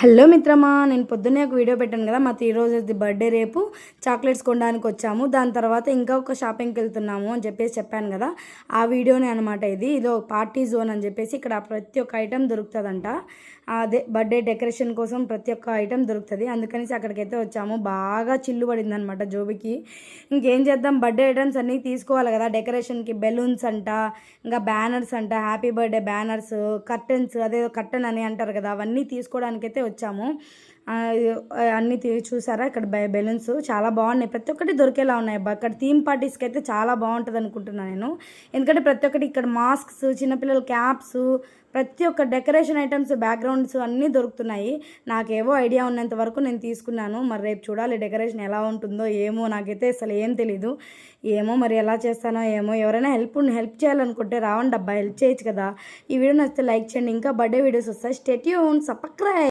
Hello మిత్రమా, నేను పొద్దున్నే ఒక వీడియో పెట్టాను కదా. ఈ రోజు బర్త్డే, రేపు చాక్లెట్స్ కొనడానికి వచ్చాము. దాని తర్వాత ఇంకా ఒక షాపింగ్కి వెళ్తున్నాము అని చెప్పాను కదా. ఆ వీడియోనే అనమాట ఇది. ఇదో పార్టీ జోన్ అని చెప్పేసి ఇక్కడ ప్రతి ఒక్క ఐటెం దొరుకుతుందంట. అదే బర్త్డే డెకరేషన్ కోసం ప్రతి ఒక్క ఐటెం దొరుకుతుంది. అందుకనేసి అక్కడికైతే వచ్చాము. బాగా చిల్లు పడింది అనమాట జోబికి. ఇంకేం చేద్దాం, బర్త్డే ఐటమ్స్ అన్నీ తీసుకోవాలి కదా. డెకరేషన్కి బెలూన్స్ అంట, ఇంకా బ్యానర్స్ అంట, హ్యాపీ బర్త్డే బ్యానర్స్, కర్టెన్స్, అదే కర్టెన్ అని అంటారు కదా, అవన్నీ తీసుకోవడానికైతే వచ్చాము. అన్నీ చూసారా, ఇక్కడ బెలూన్స్ చాలా బాగున్నాయి. ప్రతి ఒక్కటి దొరికేలా ఉన్నాయి. ఇక్కడ థీమ్ పార్టీస్కి అయితే చాలా బాగుంటుంది అనుకుంటున్నాను నేను. ఎందుకంటే ప్రతి ఒక్కటి ఇక్కడ మాస్క్స్, చిన్నపిల్లల క్యాప్స్, ప్రతి ఒక్క డెకరేషన్ ఐటమ్స్, బ్యాక్గ్రౌండ్స్ అన్నీ దొరుకుతున్నాయి. నాకేవో ఐడియా ఉన్నంత వరకు నేను తీసుకున్నాను. మరి రేపు చూడాలి డెకరేషన్ ఎలా ఉంటుందో ఏమో. నాకైతే అసలు ఏం తెలీదు. ఏమో మరి ఎలా చేస్తానో ఏమో. ఎవరైనా హెల్ప్ చేయాలనుకుంటే రావండి అబ్బా, హెల్ప్ చేయొచ్చు కదా. ఈ వీడియో నచ్చితే లైక్ చేయండి. ఇంకా బర్త్డే వీడియోస్ వస్తాయి. Stay tune, subscribe.